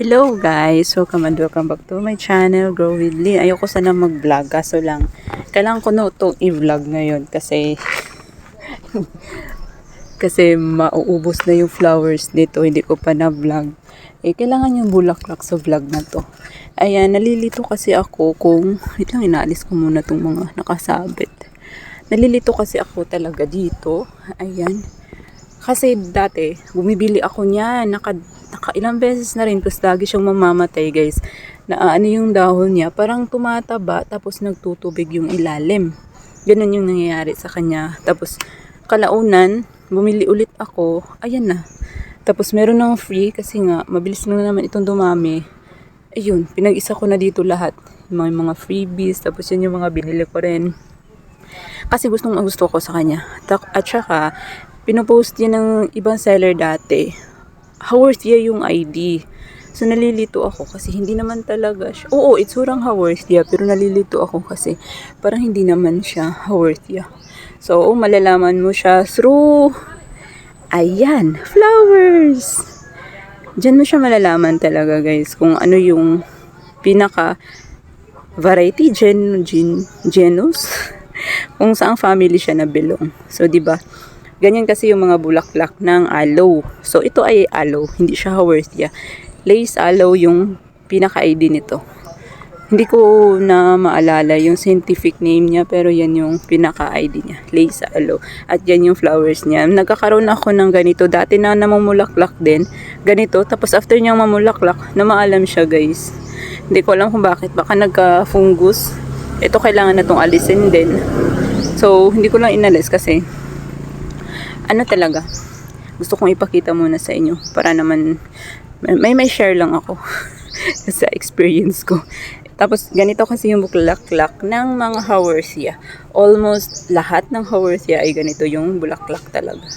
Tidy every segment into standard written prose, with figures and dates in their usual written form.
Hello guys! Welcome and welcome back to my channel, Grow with Lee. Ayoko sana mag-vlog, kaso lang kailangan ko na itong i-vlog ngayon kasi mauubos na yung flowers dito, hindi ko pa na-vlog. Kailangan yung bulaklak sa vlog na to. Ayan, nalilito kasi ako kung, wait lang, inaalis ko muna itong mga nakasabit. Nalilito kasi ako talaga dito. Ayan. Kasi dati, bumibili ako niyan, ilang beses na rin, tapos lagi siyang mamamatay guys. Ano yung dahon niya, parang tumataba, tapos nagtutubig yung ilalim. Ganun yung nangyayari sa kanya. Tapos, kalaunan, bumili ulit ako, ayan na. Tapos meron ng free, kasi nga, mabilis na naman itong dumami. Ayun, pinag-isa ko na dito lahat. Yung mga freebies, tapos yun yung mga binili ko rin. Kasi gusto ko sa kanya. At saka, pinopost yun ng ibang seller dati. Haworthia yung ID. So, nalilito ako kasi hindi naman talaga siya. Oo, itsurang Haworthia, pero nalilito ako kasi parang hindi naman siya Haworthia. So, malalaman mo siya through, ayan, flowers. Diyan mo siya malalaman talaga guys kung ano yung pinaka variety genus kung saang family siya nabilong. So, di ba? Ganyan kasi yung mga bulaklak ng aloe. So, ito ay aloe. Hindi siya Haworthia. Lace aloe yung pinaka-ID nito. Hindi ko na maalala yung scientific name niya, pero yan yung pinaka-ID niya. Lace aloe. At yan yung flowers niya. Nagkakaroon ako ng ganito. Dati na namumulaklak din. Ganito. Tapos after niyang mamulaklak, na maalam siya guys. Hindi ko alam kung bakit. Baka nagka-fungus. Ito kailangan na itong alisin din. So, hindi ko lang inalis kasi ano talaga, gusto kong ipakita muna sa inyo para naman may share lang ako sa experience ko. Tapos ganito kasi yung bulaklak ng mga Haworthia. Almost lahat ng Haworthia ay ganito yung bulaklak talaga.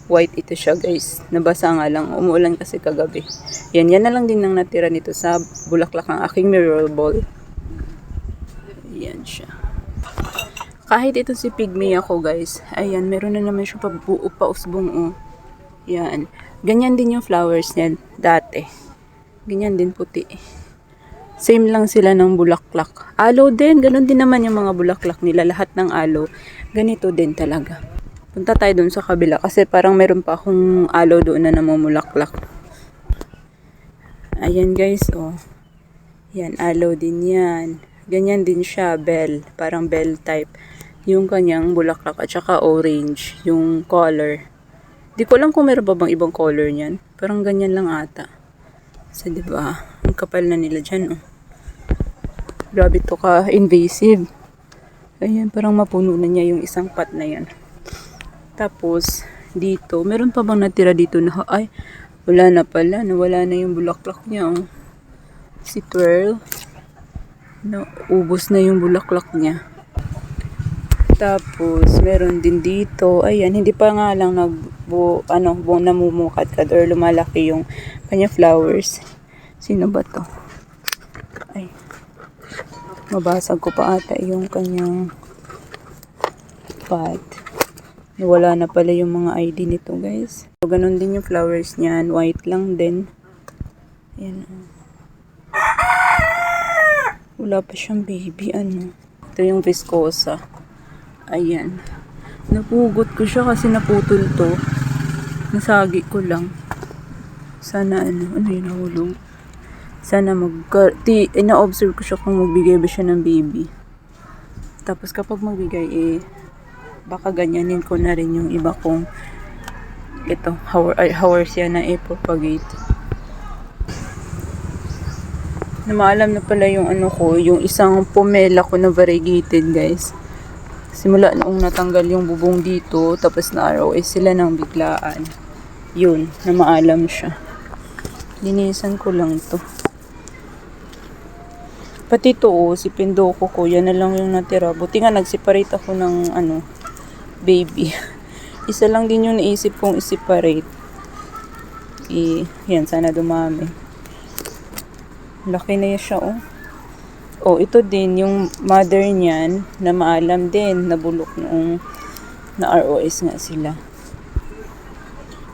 White ito siya guys. Nabasa nga lang, umuulan kasi kagabi. Yan na lang din ang natira nito sa bulaklak ng aking mirror ball. Yan siya. Kahit ito si pygmy ako guys, ayan, meron na naman siya pausbong oh. Yan. Ganyan din yung flowers niyan dati. Ganyan din puti. Same lang sila ng bulaklak. Aloe din, ganun din naman yung mga bulaklak nila. Lahat ng aloe, ganito din talaga. Punta tayo dun sa kabila kasi parang meron pa akong aloe doon na namumulaklak. Ayan guys, oh. Yan, aloe din yan. Ganyan din siya, bell. Parang bell type. Yung kanyang bulaklak at saka orange. Yung color. Di ko alam kung meron pa bang ibang color niyan. Parang ganyan lang ata. So, diba? Ang kapal na nila dyan, oh. Grabe to ka invasive. Ayan, parang mapuno na niya yung isang pot na yan. Tapos, dito. Meron pa bang natira dito na, ay, wala na pala. Nawala na yung bulaklak niya, oh. Si twirl. Ubos na yung bulaklak niya. Tapos, meron din dito. Ayan, hindi pa nga lang namumukad or lumalaki yung kanya flowers. Sino ba to? Ay, mabasag ko pa ata yung kanyang pot. Wala na pala yung mga ID nito guys. So, ganun din yung flowers niyan. White lang din. Ayan. Wala pa siyang baby, ano. Ito yung viscosa. Ayan. Napugot ko siya kasi naputol to. Nasagi ko lang. Sana ano yun, nahulog. Sana ina-observe ko siya kung magbigay ba siya ng baby. Tapos kapag magbigay, baka ganyanin ko na rin yung iba kong ito, Haworthia na propagate. Na maalam na pala yung ano ko, yung isang pomela ko na variegated guys. Simula noong natanggal yung bubong dito, tapos na ROS sila ng biglaan. Yun, na maalam siya. Linisan ko lang to. Pati to, si Pindoko ko, yan na lang yung natira. Buti nga nag-separate ako ng baby. Isa lang din yung naisip kong i-separate. Yan, sana dumami. Laki na siya, oh. Oh, ito din, yung mother niyan, na maalam din, nabulok noong na ROS nga sila.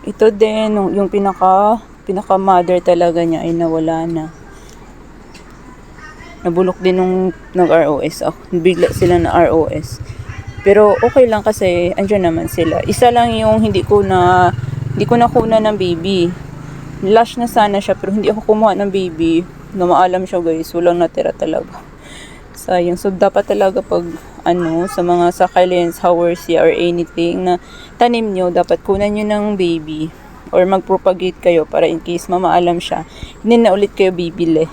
Ito din, yung pinaka pinaka-mother talaga niya ay nawala na. Nabulok din nung nag-ROS ako. Bigla sila na ROS. Pero okay lang kasi andyan naman sila. Isa lang yung hindi ko nakuna ng baby. Lash na sana siya pero hindi ako kumuha ng baby. Na maalam siya guys, walang natira talaga. Sayang. So dapat talaga pag sa mga succulents, Haworthia or anything na tanim nyo, dapat kunan nyo ng baby or mag-propagate kayo para in case mamaalam siya, hindi na ulit kayo bibili.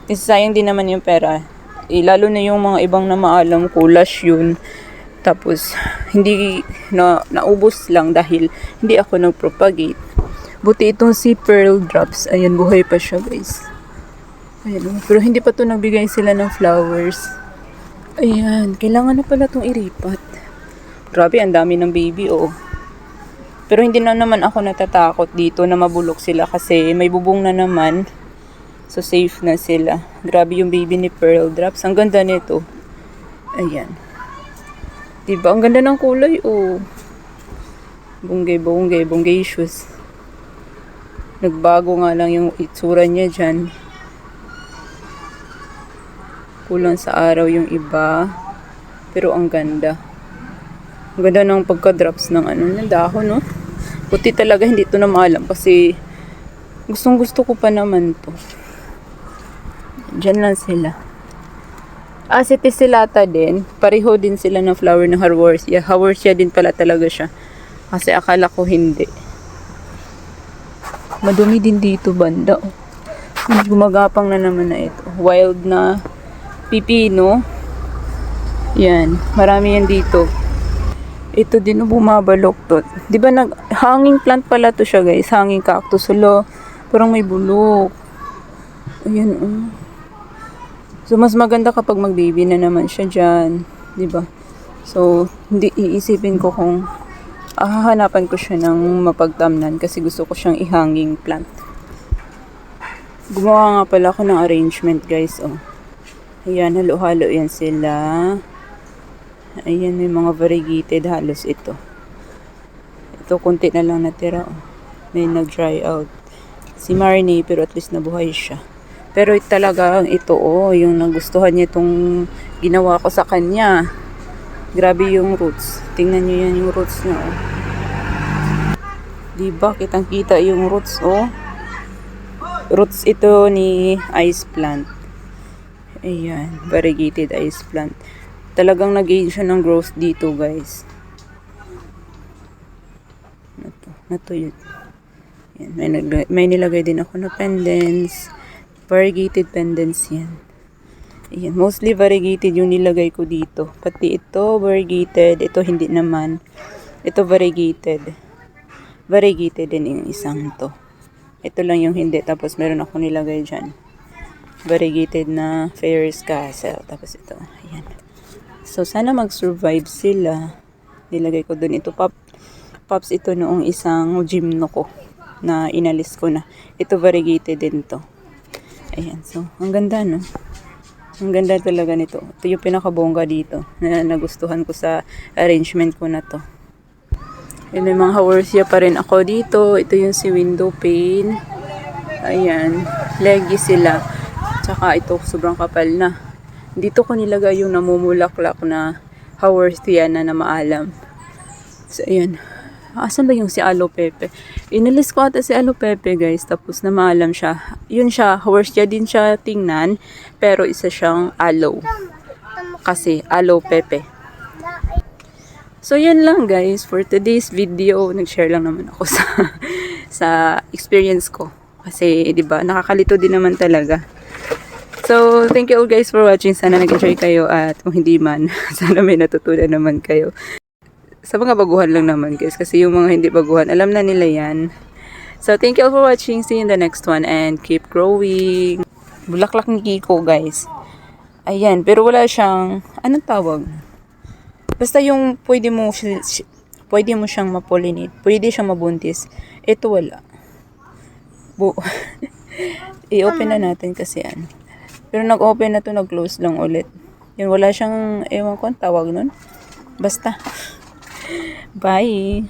Kasi sayang din naman yung pera. Lalo na yung mga ibang na maalam ko, lash yun. Tapos, hindi naubos lang dahil hindi ako nag-propagate. Buti itong si Pearl Drops. Ayan, buhay pa siya guys. Ayan, pero hindi pa to nagbigay sila ng flowers. Ayan, kailangan na pala itong iripat. Grabe, ang dami ng baby, oh. Pero hindi na naman ako natatakot dito na mabulok sila kasi may bubong na naman. So, safe na sila. Grabe yung baby ni Pearl Drops. Ang ganda nito. Ayan. Diba? Ang ganda ng kulay, oh. Bonggacious. Nagbago nga lang yung itsura niya dyan. Kulang sa araw yung iba. Pero ang ganda. Ang ganda ng pagka-drops ng ng dahon, no? Puti talaga, hindi to na maalam kasi gustong gusto ko pa naman to. Diyan lang sila. Si Tessellata din. Pareho din sila ng flower ng Haworthia. Haworthia din pala talaga siya. Kasi akala ko hindi. Madumi din dito banda. Gumagapang na naman na ito. Wild na pipino. Yan. Marami yan dito. Ito din bumabalok to. Di ba hanging plant pala to siya guys. Hanging cactus. Hala, parang may bulok. Ayan, oh. So, mas maganda kapag mag-baby na naman siya dyan. Diba? So, hindi iisipin ko kung hahanapan ko siya ng mapagtamnan kasi gusto ko siyang ihanging plant. Gumawa nga pala ako ng arrangement, guys. Oh. Ayan, halo-halo yan sila. Ayan, may mga variegated halos ito. Ito, konti na lang natira. Oh. May nag-dry out. Si Marnie, pero at least nabuhay siya. Pero talaga ito yung nagustuhan niya itong ginawa ko sa kanya. Grabe yung roots. Tingnan niyo yan yung roots niya. Oh. Diba? Kitang-kita yung roots. Oh. Roots ito ni ice plant. Ayan. Variegated ice plant. Talagang nag-gain siya ng growth dito guys. Natuyot. Ayan. May nilagay din ako na pendants. Variegated pendants yan. Ayan, mostly variegated yung nilagay ko dito. Pati ito, variegated. Ito, hindi naman. Ito, variegated. Variegated din yung isang to. Ito lang yung hindi. Tapos, meron ako nilagay dyan. Variegated na Ferris Castle. Tapos ito. Ayan. So, sana mag-survive sila. Nilagay ko dun. Ito, pops ito noong isang gymno ko na inalis ko na. Ito, variegated din to. Ayan, so, ang ganda, no? Ang ganda talaga nito. Ito yung pinakabongga dito na nagustuhan ko sa arrangement ko na to. Yun, may mga Haworthia pa rin ako dito. Ito yung si window pane. Ayan, leggy sila. Tsaka ito, sobrang kapal na. Dito ko nilagay yung namumulaklak na Haworthia na maalam. So, ayan. Asan ba yung si Aloe Pepe? Inalis ko ata si Aloe Pepe guys. Tapos na maalam siya. Yun siya. Haworthia din siya tingnan. Pero isa siyang aloe. Kasi Aloe Pepe. So yun lang guys. For today's video. Nag-share lang naman ako sa experience ko. Kasi diba nakakalito din naman talaga. So thank you all guys for watching. Sana nag-enjoy kayo. At kung hindi man. Sana may natutunan naman kayo. Sa mga baguhan lang naman guys. Kasi yung mga hindi baguhan, alam na nila yan. So, thank you all for watching. See you in the next one. And keep growing. Bulaklak ni Kiko guys. Ayan. Pero wala siyang, anong tawag? Basta yung pwede mo siyang mapollinate. Pwede siyang mabuntis. Ito wala. I-open na natin kasi ano. Pero nag-open na to, nag-close lang ulit. Yun, wala siyang, ewan ko ang tawag nun. Basta. Bye!